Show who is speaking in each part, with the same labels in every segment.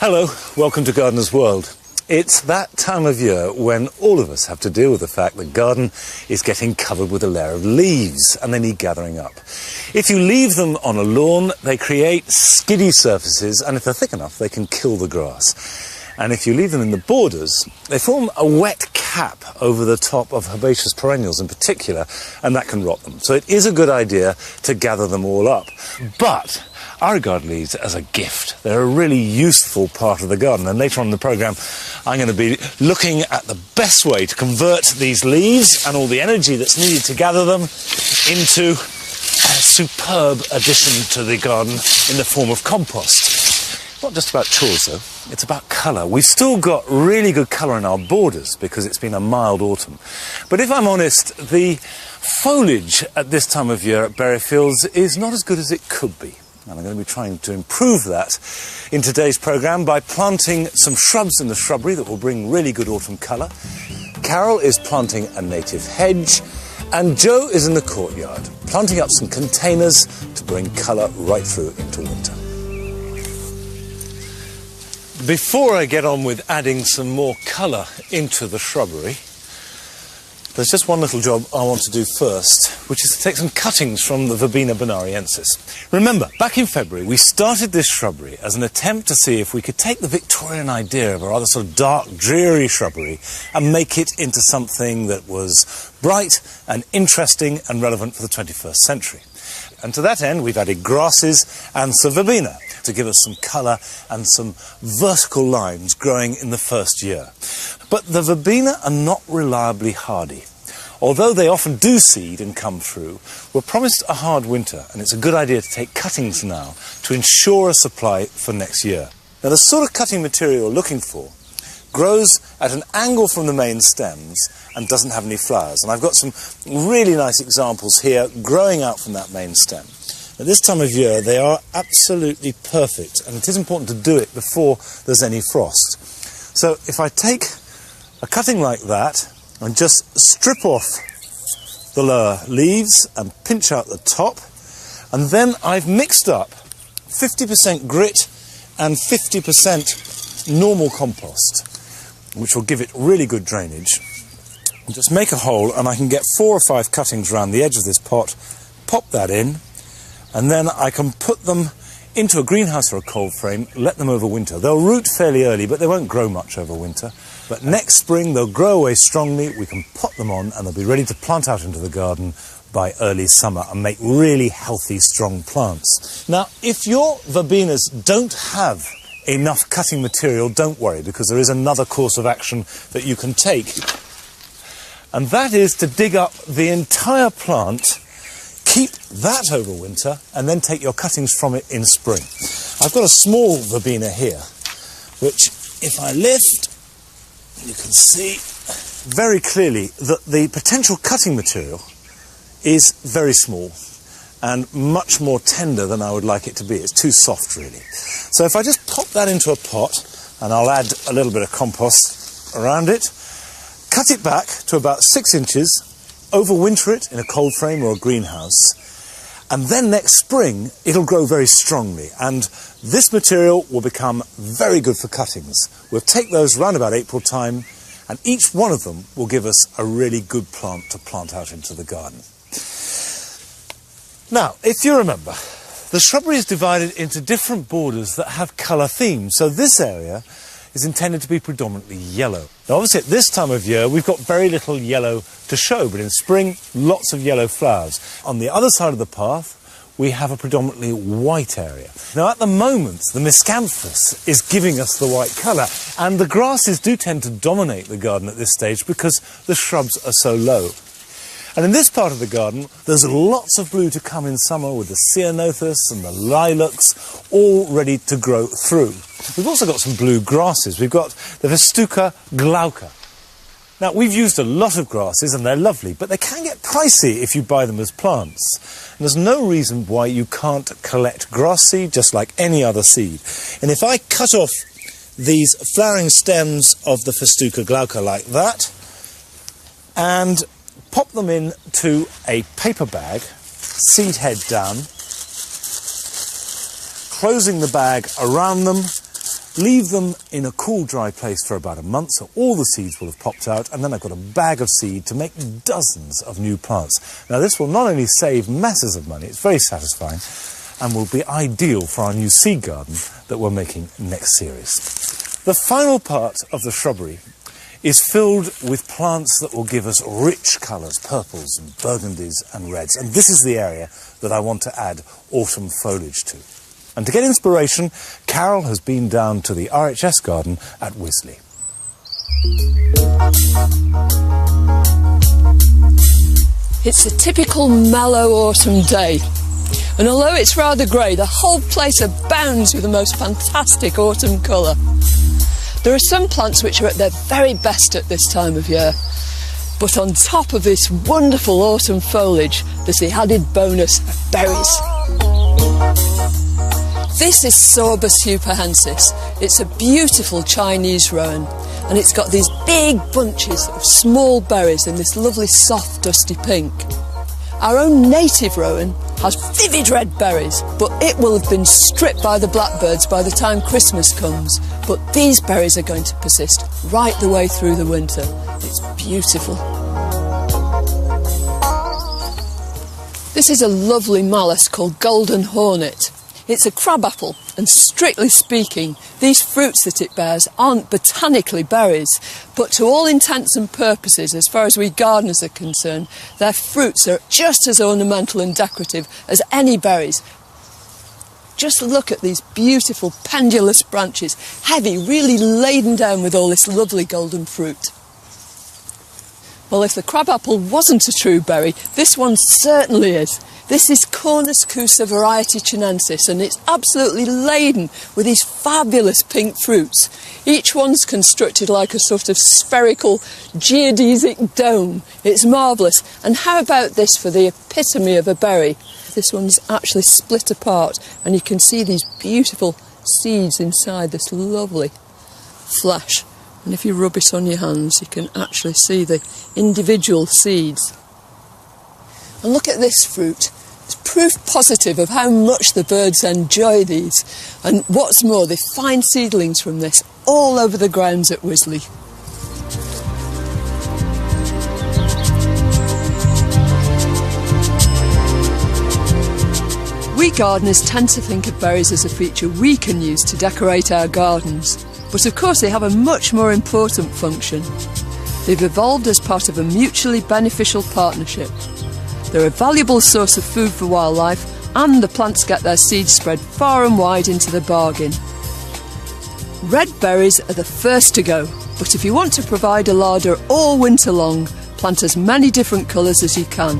Speaker 1: Hello, welcome to Gardener's World. It's that time of year when all of us have to deal with the fact the garden is getting covered with a layer of leaves and they need gathering up. If you leave them on a lawn, they create skiddy surfaces, and if they're thick enough, they can kill the grass. And if you leave them in the borders, they form a wet cap over the top of herbaceous perennials in particular, and that can rot them. So it is a good idea to gather them all up. But I regard leaves as a gift. They're a really useful part of the garden, and later on in the programme I'm going to be looking at the best way to convert these leaves and all the energy that's needed to gather them into a superb addition to the garden in the form of compost. Not just about chores though, it's about colour. We've still got really good colour in our borders because it's been a mild autumn. But if I'm honest, the foliage at this time of year at Berryfields is not as good as it could be. And I'm going to be trying to improve that in today's programme by planting some shrubs in the shrubbery that will bring really good autumn colour. Carol is planting a native hedge, and Joe is in the courtyard, planting up some containers to bring colour right through into winter. Before I get on with adding some more colour into the shrubbery, there's just one little job I want to do first, which is to take some cuttings from the verbena bonariensis. Remember, back in February, we started this shrubbery as an attempt to see if we could take the Victorian idea of a rather sort of dark, dreary shrubbery and make it into something that was bright and interesting and relevant for the 21st century. And to that end, we've added grasses and some verbena to give us some colour and some vertical lines growing in the first year. But the verbena are not reliably hardy. Although they often do seed and come through, we're promised a hard winter, and it's a good idea to take cuttings now to ensure a supply for next year. Now, the sort of cutting material you're looking for grows at an angle from the main stems and doesn't have any flowers. And I've got some really nice examples here growing out from that main stem. At this time of year, they are absolutely perfect, and it is important to do it before there's any frost. So if I take a cutting like that and just strip off the lower leaves and pinch out the top, and then I've mixed up 50% grit and 50% normal compost, which will give it really good drainage. And just make a hole, and I can get 4 or 5 cuttings around the edge of this pot, pop that in, and then I can put them into a greenhouse or a cold frame, let them overwinter. They'll root fairly early, but they won't grow much over winter. But next spring they'll grow away strongly, we can pot them on, and they'll be ready to plant out into the garden by early summer and make really healthy, strong plants. Now, if your verbenas don't have enough cutting material, don't worry, because there is another course of action that you can take. And that is to dig up the entire plant, keep that over winter, and then take your cuttings from it in spring. I've got a small verbena here, which if I lift, you can see very clearly that the potential cutting material is very small and much more tender than I would like it to be. It's too soft, really. So if I just pop that into a pot, and I'll add a little bit of compost around it, cut it back to about 6 inches, overwinter it in a cold frame or a greenhouse, and then next spring it'll grow very strongly, and this material will become very good for cuttings. We'll take those round about April time, and each one of them will give us a really good plant to plant out into the garden. Now, if you remember, the shrubbery is divided into different borders that have colour themes, so this area is intended to be predominantly yellow. Now, obviously at this time of year we've got very little yellow to show, but in spring lots of yellow flowers. On the other side of the path we have a predominantly white area. Now, at the moment the miscanthus is giving us the white colour, and the grasses do tend to dominate the garden at this stage because the shrubs are so low. And in this part of the garden, there's lots of blue to come in summer with the ceanothus and the lilacs all ready to grow through. We've also got some blue grasses. We've got the Festuca glauca. Now, we've used a lot of grasses and they're lovely, but they can get pricey if you buy them as plants. And there's no reason why you can't collect grass seed just like any other seed. And if I cut off these flowering stems of the Festuca glauca like that, and pop them into a paper bag, seed head down, closing the bag around them, Leave them in a cool, dry place for about a month so all the seeds will have popped out, and then I've got a bag of seed to make dozens of new plants. Now this will not only save masses of money, it's very satisfying, and will be ideal for our new seed garden that we're making next series. The final part of the shrubbery is filled with plants that will give us rich colours, purples and burgundies and reds, and this is the area that I want to add autumn foliage to. And to get inspiration, Carol has been down to the RHS garden at Wisley.
Speaker 2: It's a typical mellow autumn day, and although it's rather grey, the whole place abounds with the most fantastic autumn colour. There are some plants which are at their very best at this time of year, but on top of this wonderful autumn foliage, there's the added bonus of berries. This is Sorbus hupahensis. It's a beautiful Chinese rowan, and it's got these big bunches of small berries in this lovely soft dusty pink. Our own native rowan has vivid red berries, but it will have been stripped by the blackbirds by the time Christmas comes. But these berries are going to persist right the way through the winter. It's beautiful. This is a lovely malus called golden hornet. It's a crabapple, and strictly speaking, these fruits that it bears aren't botanically berries, but to all intents and purposes, as far as we gardeners are concerned, their fruits are just as ornamental and decorative as any berries. Just look at these beautiful pendulous branches, heavy, really laden down with all this lovely golden fruit. Well, if the crabapple wasn't a true berry, this one certainly is. This is Cornus Cusa variety chinensis, and it's absolutely laden with these fabulous pink fruits. Each one's constructed like a sort of spherical geodesic dome. It's marvellous. And how about this for the epitome of a berry? This one's actually split apart, and you can see these beautiful seeds inside this lovely flesh. And if you rub it on your hands, you can actually see the individual seeds. And look at this fruit. It's proof positive of how much the birds enjoy these. And what's more, they find seedlings from this all over the grounds at Wisley. We gardeners tend to think of berries as a feature we can use to decorate our gardens. But of course they have a much more important function. They've evolved as part of a mutually beneficial partnership. They're a valuable source of food for wildlife, and the plants get their seeds spread far and wide into the bargain. Red berries are the first to go, but if you want to provide a larder all winter long, plant as many different colours as you can.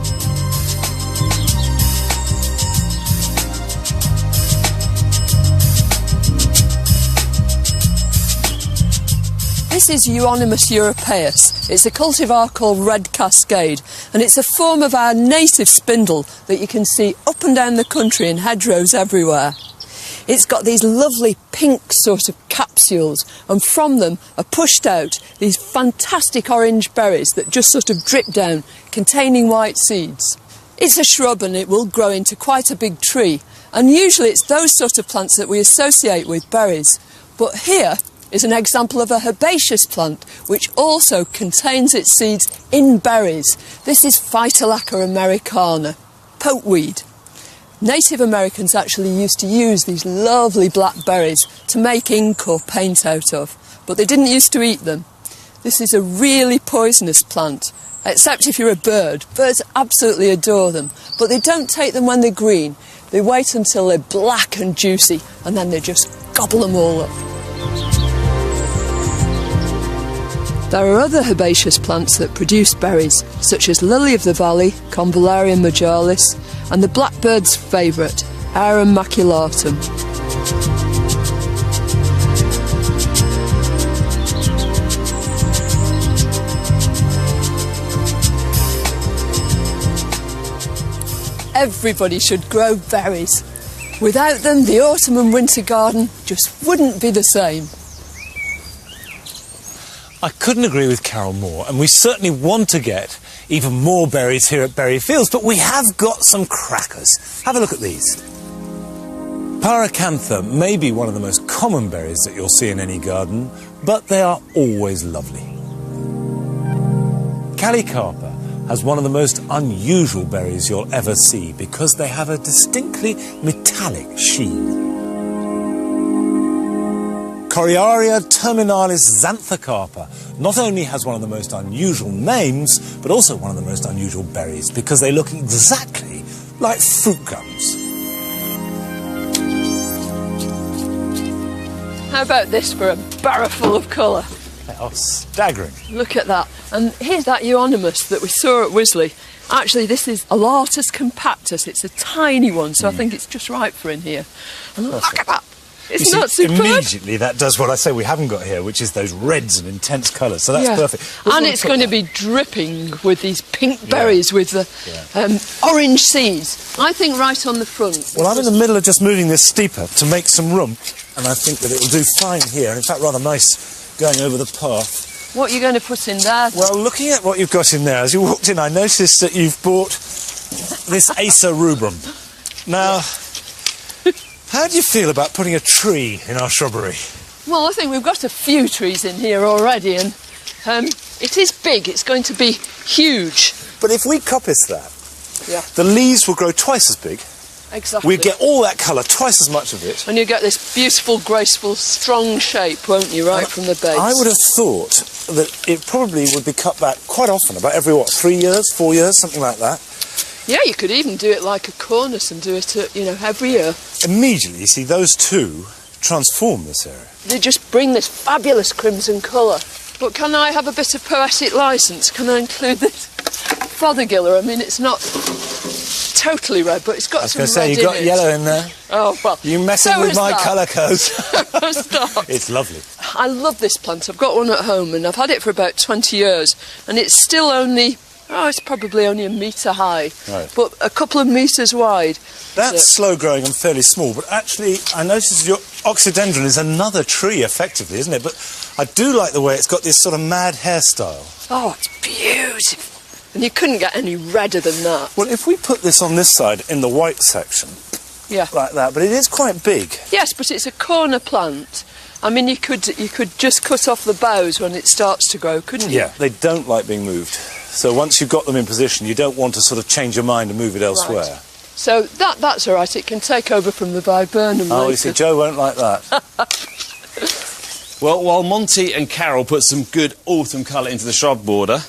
Speaker 2: This is Euonymus europaeus. It's a cultivar called red cascade, and it's a form of our native spindle that you can see up and down the country in hedgerows everywhere. It's got these lovely pink sort of capsules, and from them are pushed out these fantastic orange berries that just sort of drip down, containing white seeds. It's a shrub and it will grow into quite a big tree, and usually it's those sort of plants that we associate with berries. But here is an example of a herbaceous plant which also contains its seeds in berries. This is Phytolacca americana, pokeweed. Native Americans actually used to use these lovely black berries to make ink or paint out of, but they didn't used to eat them. This is a really poisonous plant, except if you're a bird. Birds absolutely adore them, but they don't take them when they're green. They wait until they're black and juicy, and then they just gobble them all up. There are other herbaceous plants that produce berries, such as lily of the valley, Convallaria majalis, and the blackbird's favourite, Arum maculatum. Everybody should grow berries. Without them, the autumn and winter garden just wouldn't be the same.
Speaker 1: I couldn't agree with Carol more, and we certainly want to get even more berries here at Berry Fields, but we have got some crackers. Have a look at these. Pyracantha may be one of the most common berries that you'll see in any garden, but they are always lovely. Callicarpa has one of the most unusual berries you'll ever see because they have a distinctly metallic sheen. Coriaria terminalis xanthocarpa not only has one of the most unusual names, but also one of the most unusual berries because they look exactly like fruit gums.
Speaker 2: How about this for a barrow full of colour?
Speaker 1: Oh, staggering.
Speaker 2: Look at that. And here's that euonymus that we saw at Wisley. Actually, this is Alatus compactus. It's a tiny one, so I think it's just right for in here. And look at that. It's not superb.
Speaker 1: Immediately that does what I say we haven't got here, which is those reds and intense colours. So that's perfect.
Speaker 2: And it's going to be dripping with these pink berries with the orange seeds. I think right on the front.
Speaker 1: Well, I'm in the middle of just moving this steeper to make some room, and I think that it'll do fine here. And in fact, rather nice going over the path.
Speaker 2: What are you going to put in there?
Speaker 1: Well, looking at what you've got in there, as you walked in, I noticed that you've bought this Acer rubrum. Now, how do you feel about putting a tree in our shrubbery?
Speaker 2: Well, I think we've got a few trees in here already, and it is big. It's going to be huge.
Speaker 1: But if we coppice that, the leaves will grow twice as big.
Speaker 2: Exactly.
Speaker 1: We get all that colour, twice as much of it.
Speaker 2: And you get this beautiful, graceful, strong shape, won't you, right from the base?
Speaker 1: I would have thought that it probably would be cut back quite often, about every, 3 years, 4 years, something like that.
Speaker 2: Yeah, you could even do it like a cornice and do it, every year.
Speaker 1: Immediately, you see, those two transform this area.
Speaker 2: They just bring this fabulous crimson colour. But can I have a bit of poetic licence? Can I include this fothergilla? I mean, it's not totally red, but it's got some red in it. I was going to say, you've got yellow
Speaker 1: in there.
Speaker 2: Oh, well.
Speaker 1: You're messing with my colour code.
Speaker 2: Stop.
Speaker 1: It's lovely.
Speaker 2: I love this plant. I've got one at home and I've had it for about 20 years. And it's still only... Oh, it's probably only a metre high, but a couple of metres wide.
Speaker 1: That's slow growing and fairly small, but actually I noticed your oxydendron is another tree effectively, isn't it? But I do like the way it's got this sort of mad hairstyle.
Speaker 2: Oh, it's beautiful. And you couldn't get any redder than that.
Speaker 1: Well, if we put this on this side in the white section, like that, but it is quite big.
Speaker 2: Yes, but it's a corner plant. I mean, you could just cut off the boughs when it starts to grow, couldn't you?
Speaker 1: Yeah, they don't like being moved. So once you've got them in position, you don't want to sort of change your mind and move it elsewhere.
Speaker 2: Right. So that's all right. It can take over from the viburnum.
Speaker 1: Oh, you see, Joe won't like that.
Speaker 3: Well, while Monty and Carol put some good autumn colour into the shrub border,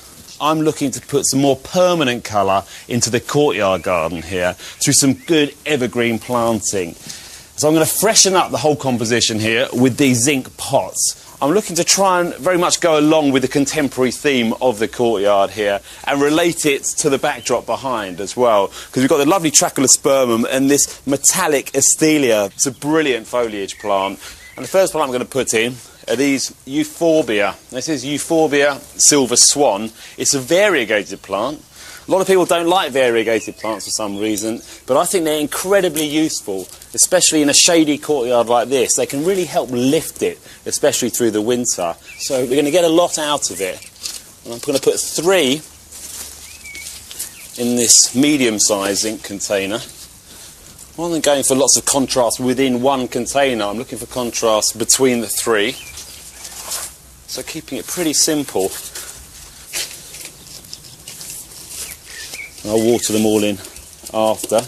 Speaker 3: I'm looking to put some more permanent colour into the courtyard garden here through some good evergreen planting. So I'm going to freshen up the whole composition here with these zinc pots. I'm looking to try and very much go along with the contemporary theme of the courtyard here and relate it to the backdrop behind as well, because we've got the lovely Traculospermum and this metallic Astelia. It's a brilliant foliage plant. And the first plant I'm going to put in are these Euphorbia. This is Euphorbia silver swan. It's a variegated plant. A lot of people don't like variegated plants for some reason, but I think they're incredibly useful, especially in a shady courtyard like this. They can really help lift it, especially through the winter. So we're going to get a lot out of it. And I'm going to put 3 in this medium-sized zinc container. Rather than going for lots of contrast within one container, I'm looking for contrast between the 3. So keeping it pretty simple. I'll water them all in after.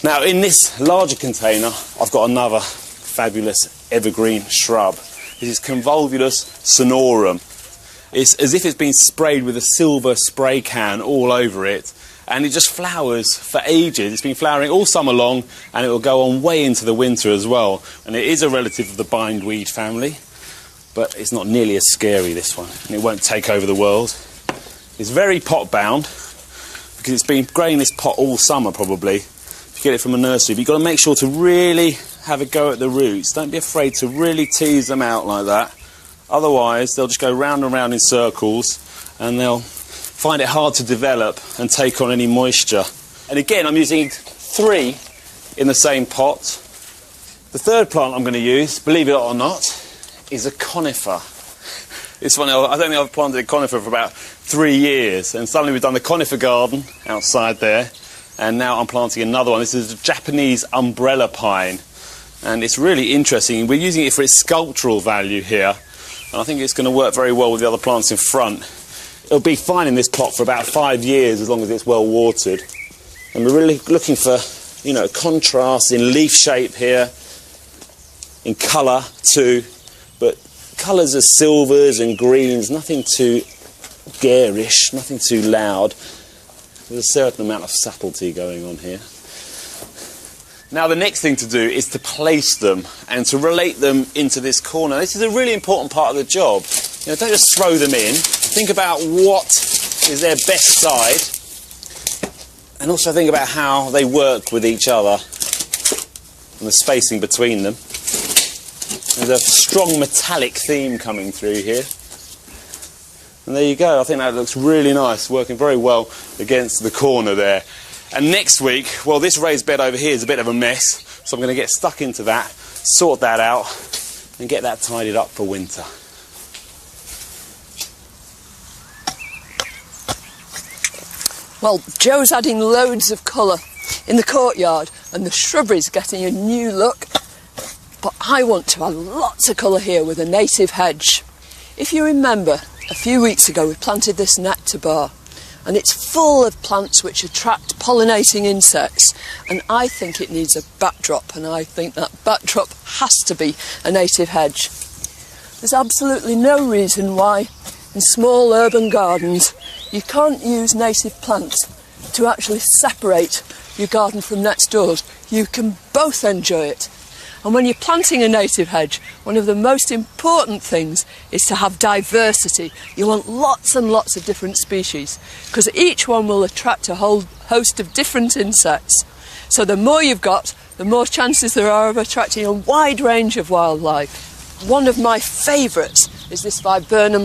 Speaker 3: Now, in this larger container, I've got another fabulous evergreen shrub. This is Convolvulus sonorum. It's as if it's been sprayed with a silver spray can all over it, and it just flowers for ages. It's been flowering all summer long, and it will go on way into the winter as well. And it is a relative of the bindweed family, but it's not nearly as scary, this one, and it won't take over the world. It's very pot-bound, because it's been growing this pot all summer, probably, if you get it from a nursery. But you've got to make sure to really have a go at the roots. Don't be afraid to really tease them out like that. Otherwise, they'll just go round and round in circles, and they'll find it hard to develop and take on any moisture. And again, I'm using 3 in the same pot. The third plant I'm going to use, believe it or not, is a conifer. It's funny, I don't think I've planted a conifer for about 3 years, and suddenly we've done the conifer garden outside there, and now I'm planting another one. This is a Japanese umbrella pine, and it's really interesting. We're using it for its sculptural value here, and I think it's going to work very well with the other plants in front. It'll be fine in this pot for about 5 years as long as it's well watered. And we're really looking for, you know, contrast in leaf shape here, in colour too, but colours are silvers and greens, nothing too garish, nothing too loud. There's a certain amount of subtlety going on here. Now the next thing to do is to place them and to relate them into this corner. This is a really important part of the job. You know, don't just throw them in. Think about what is their best side, and also think about how they work with each other and the spacing between them. There's a strong metallic theme coming through here. And there you go. I think that looks really nice, working very well against the corner there. And next week, well, this raised bed over here is a bit of a mess, so I'm going to get stuck into that, sort that out, and get that tidied up for winter.
Speaker 2: Well, Joe's adding loads of colour in the courtyard, and the shrubbery's getting a new look. But I want to add lots of colour here with a native hedge. If you remember, a few weeks ago we planted this nectar bar, and it's full of plants which attract pollinating insects, and I think it needs a backdrop, and I think that backdrop has to be a native hedge. There's absolutely no reason why in small urban gardens you can't use native plants to actually separate your garden from next door's. You can both enjoy it. And when you're planting a native hedge, one of the most important things is to have diversity. You want lots and lots of different species, because each one will attract a whole host of different insects. So the more you've got, the more chances there are of attracting a wide range of wildlife. One of my favourites is this verbena.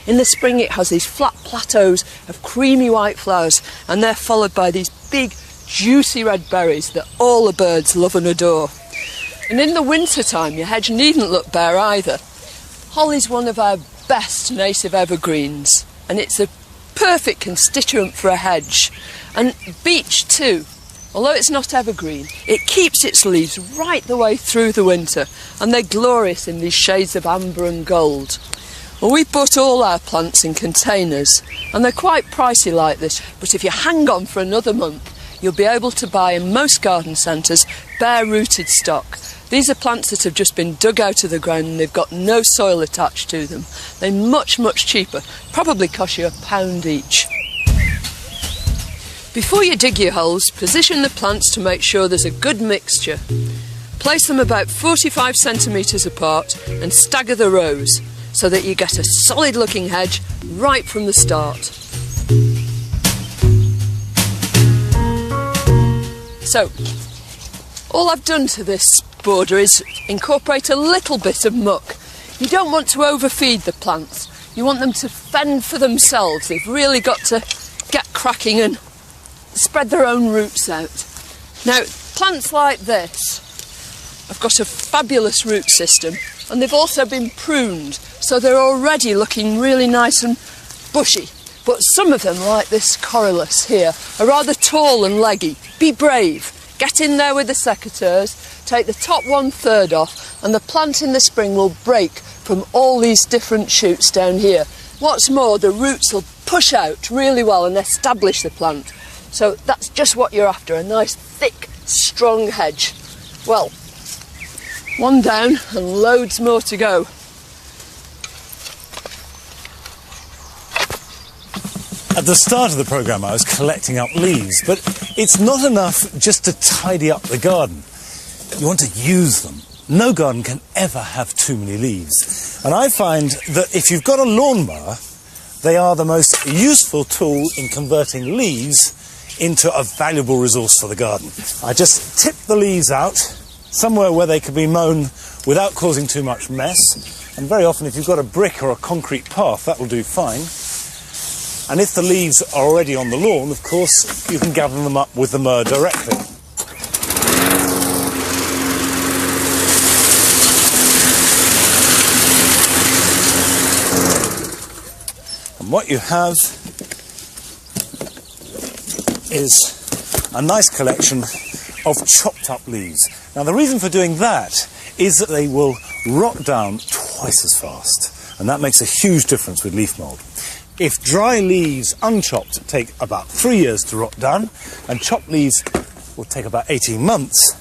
Speaker 2: In the spring it has these flat plateaus of creamy white flowers, and they're followed by these big juicy red berries that all the birds love and adore. And in the winter time your hedge needn't look bare either. Holly's one of our best native evergreens, and it's a perfect constituent for a hedge. And beech too, although it's not evergreen, it keeps its leaves right the way through the winter, and they're glorious in these shades of amber and gold. Well, we bought all our plants in containers, and they're quite pricey like this, but if you hang on for another month, you'll be able to buy in most garden centres bare-rooted stock. These are plants that have just been dug out of the ground and they've got no soil attached to them. They're much, much cheaper, probably cost you £1 each. Before you dig your holes, position the plants to make sure there's a good mixture. Place them about 45 centimetres apart and stagger the rows so that you get a solid looking hedge right from the start. So, all I've done to this border is incorporate a little bit of muck. You don't want to overfeed the plants. You want them to fend for themselves. They've really got to get cracking and spread their own roots out. Now, plants like this have got a fabulous root system, and they've also been pruned, so they're already looking really nice and bushy. But some of them, like this corylus here, are rather tall and leggy. Be brave. Get in there with the secateurs, take the top 1/3 off, and the plant in the spring will break from all these different shoots down here. What's more, the roots will push out really well and establish the plant. So that's just what you're after, a nice, thick, strong hedge. Well, one down and loads more to go.
Speaker 1: At the start of the programme I was collecting up leaves, but it's not enough just to tidy up the garden. You want to use them. No garden can ever have too many leaves. And I find that if you've got a lawnmower, they are the most useful tool in converting leaves into a valuable resource for the garden. I just tip the leaves out somewhere where they can be mown without causing too much mess. And very often if you've got a brick or a concrete path, that will do fine. And if the leaves are already on the lawn, of course, you can gather them up with the mower directly. And what you have is a nice collection of chopped up leaves. Now the reason for doing that is that they will rot down twice as fast, and that makes a huge difference with leaf mould. If dry leaves unchopped take about 3 years to rot down, and chopped leaves will take about 18 months,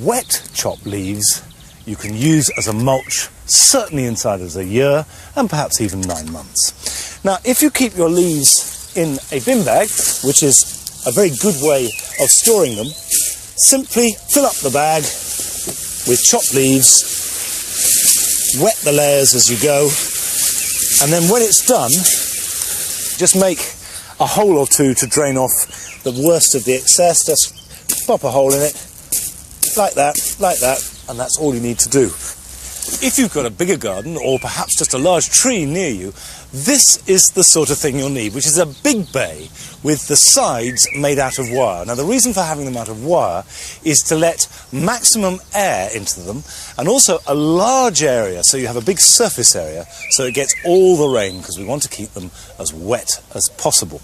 Speaker 1: wet chopped leaves you can use as a mulch certainly inside as a year and perhaps even 9 months. Now if you keep your leaves in a bin bag, which is a very good way of storing them, simply fill up the bag with chopped leaves, wet the layers as you go, and then when it's done, just make a hole or two to drain off the worst of the excess. Just pop a hole in it, like that, and that's all you need to do. If you've got a bigger garden, or perhaps just a large tree near you, this is the sort of thing you'll need, which is a big bay with the sides made out of wire. Now the reason for having them out of wire is to let maximum air into them, and also a large area, so you have a big surface area, so it gets all the rain, because we want to keep them as wet as possible.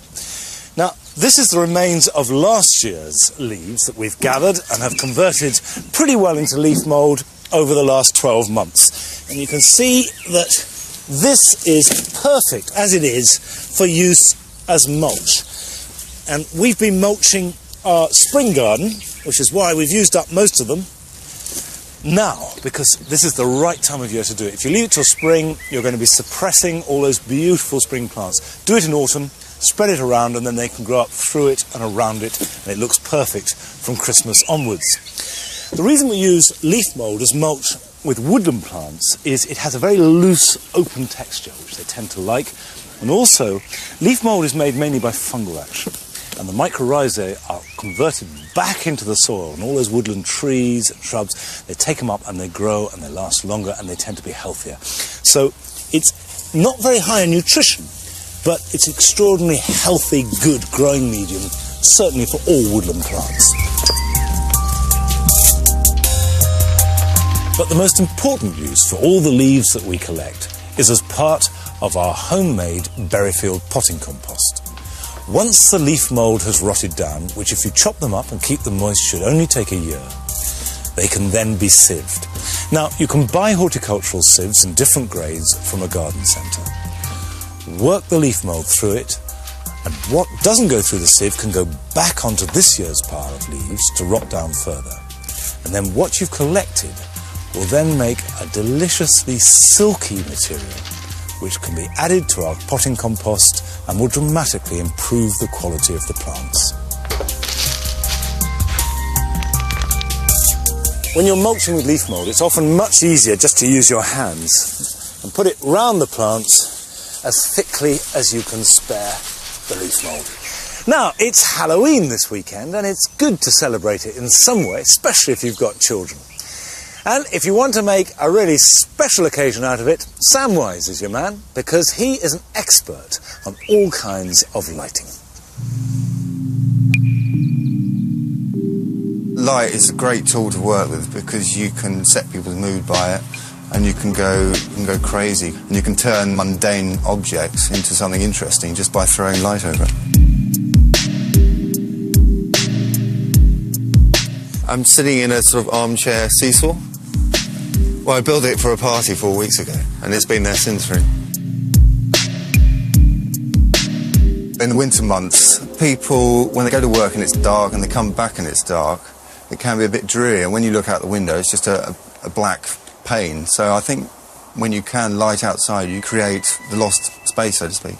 Speaker 1: Now, this is the remains of last year's leaves that we've gathered and have converted pretty well into leaf mould over the last 12 months. And you can see that this is perfect, as it is, for use as mulch. And we've been mulching our spring garden, which is why we've used up most of them now, because this is the right time of year to do it. If you leave it till spring, you're going to be suppressing all those beautiful spring plants. Do it in autumn, spread it around, and then they can grow up through it and around it, and it looks perfect from Christmas onwards. The reason we use leaf mould as mulch with woodland plants is it has a very loose, open texture, which they tend to like, and also leaf mould is made mainly by fungal action, and the mycorrhizae are converted back into the soil, and all those woodland trees and shrubs, they take them up and they grow and they last longer and they tend to be healthier. So it's not very high in nutrition, but it's extraordinarily healthy, good growing medium, certainly for all woodland plants. But the most important use for all the leaves that we collect is as part of our homemade Berryfield potting compost. Once the leaf mould has rotted down, which if you chop them up and keep them moist should only take a year, they can then be sieved. Now, you can buy horticultural sieves in different grades from a garden centre. Work the leaf mould through it, and what doesn't go through the sieve can go back onto this year's pile of leaves to rot down further. And then what you've collected will then make a deliciously silky material, which can be added to our potting compost and will dramatically improve the quality of the plants. When you're mulching with leaf mould, it's often much easier just to use your hands and put it round the plants as thickly as you can spare the leaf mould. Now, it's Halloween this weekend, and it's good to celebrate it in some way, especially if you've got children. And if you want to make a really special occasion out of it, Samwise is your man, because he is an expert on all kinds of lighting.
Speaker 4: Light is a great tool to work with because you can set people's mood by it, and you can go crazy, and you can turn mundane objects into something interesting just by throwing light over it. I'm sitting in a sort of armchair seesaw. Well, I built it for a party 4 weeks ago, and it's been there since, really. In the winter months, people, when they go to work and it's dark and they come back and it's dark, it can be a bit dreary, and when you look out the window, it's just a black pane. So I think when you can light outside, you create the lost space, so to speak.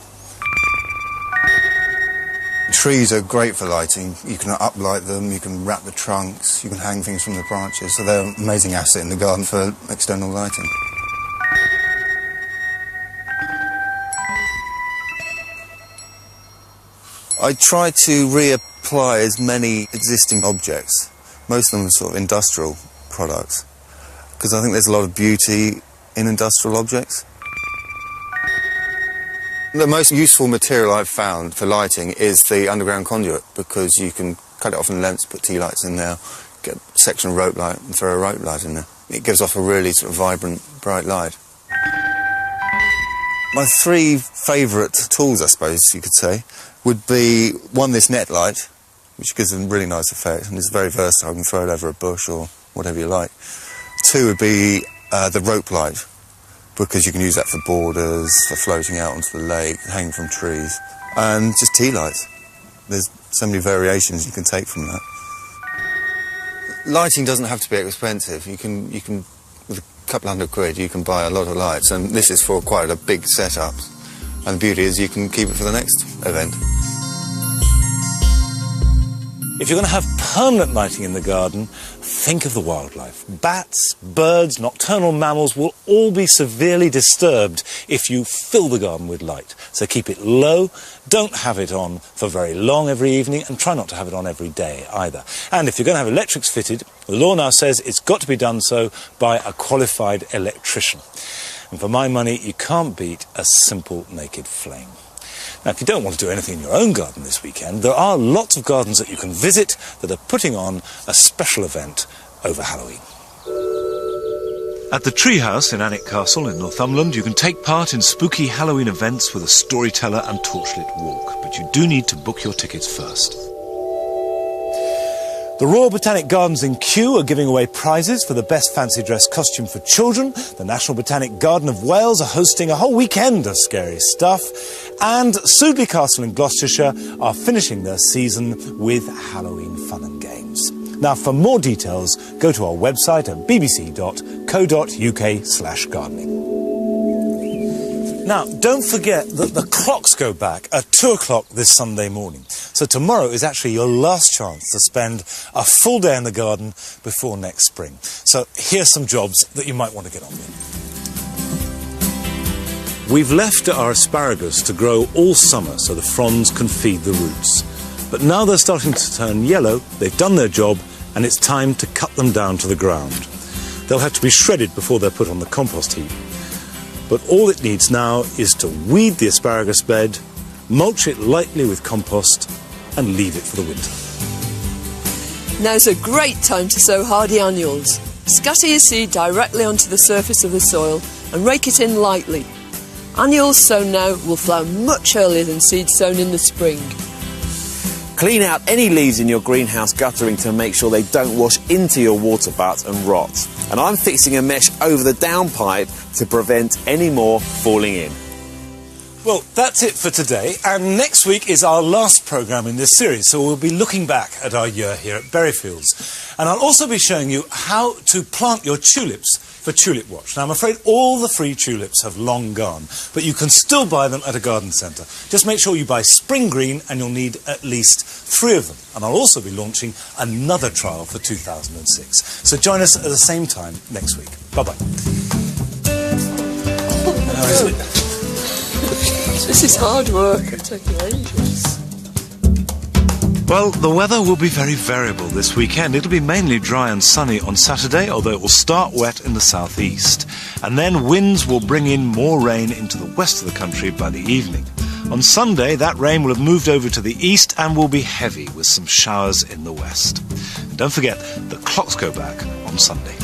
Speaker 4: Trees are great for lighting. You can uplight them, you can wrap the trunks, you can hang things from the branches, so they're an amazing asset in the garden for external lighting. I try to reapply as many existing objects, most of them are sort of industrial products, because I think there's a lot of beauty in industrial objects. The most useful material I've found for lighting is the underground conduit, because you can cut it off in lengths, put tea lights in there, get a section of rope light and throw a rope light in there. It gives off a really sort of vibrant, bright light. My three favourite tools, I suppose you could say, would be, one, this net light, which gives a really nice effect, and it's very versatile. You can throw it over a bush or whatever you like. 2 would be the rope light, because you can use that for borders, for floating out onto the lake, hanging from trees, and just tea lights. There's so many variations you can take from that. Lighting doesn't have to be expensive. You can with a couple £100 you can buy a lot of lights, and this is for quite a big setup. And the beauty is you can keep it for the next event.
Speaker 1: If you're going to have permanent lighting in the garden, think of the wildlife. Bats, birds, nocturnal mammals will all be severely disturbed if you fill the garden with light. So keep it low, don't have it on for very long every evening, and try not to have it on every day either. And if you're going to have electrics fitted, the law now says it's got to be done so by a qualified electrician. And for my money, you can't beat a simple naked flame. Now, if you don't want to do anything in your own garden this weekend, there are lots of gardens that you can visit that are putting on a special event over Halloween. At the Treehouse in Alnwick Castle in Northumberland, you can take part in spooky Halloween events with a storyteller and torchlit walk, but you do need to book your tickets first. The Royal Botanic Gardens in Kew are giving away prizes for the best fancy dress costume for children. The National Botanic Garden of Wales are hosting a whole weekend of scary stuff. And Sudeley Castle in Gloucestershire are finishing their season with Halloween fun and games. Now, for more details, go to our website at bbc.co.uk/gardening. Now, don't forget that the clocks go back at 2 o'clock this Sunday morning. So tomorrow is actually your last chance to spend a full day in the garden before next spring. So here's some jobs that you might want to get on with. We've left our asparagus to grow all summer so the fronds can feed the roots. But now they're starting to turn yellow, they've done their job, and it's time to cut them down to the ground. They'll have to be shredded before they're put on the compost heap. But all it needs now is to weed the asparagus bed, mulch it lightly with compost, and leave it for the winter.
Speaker 2: Now's a great time to sow hardy annuals. Scatter your seed directly onto the surface of the soil and rake it in lightly. Annuals sown now will flower much earlier than seeds sown in the spring.
Speaker 3: Clean out any leaves in your greenhouse guttering to make sure they don't wash into your water butt and rot. And I'm fixing a mesh over the downpipe to prevent any more falling in.
Speaker 1: Well, that's it for today, and next week is our last programme in this series, so we'll be looking back at our year here at Berryfields. And I'll also be showing you how to plant your tulips for Tulip Watch. Now, I'm afraid all the free tulips have long gone, but you can still buy them at a garden centre. Just make sure you buy spring green, and you'll need at least 3 of them. And I'll also be launching another trial for 2006. So join us at the same time next week. Bye-bye. How is it?
Speaker 2: This is hard work. It's taking ages.
Speaker 1: Well, the weather will be very variable this weekend. It'll be mainly dry and sunny on Saturday, although it will start wet in the southeast. And then winds will bring in more rain into the west of the country by the evening. On Sunday, that rain will have moved over to the east and will be heavy with some showers in the west. And don't forget, the clocks go back on Sunday.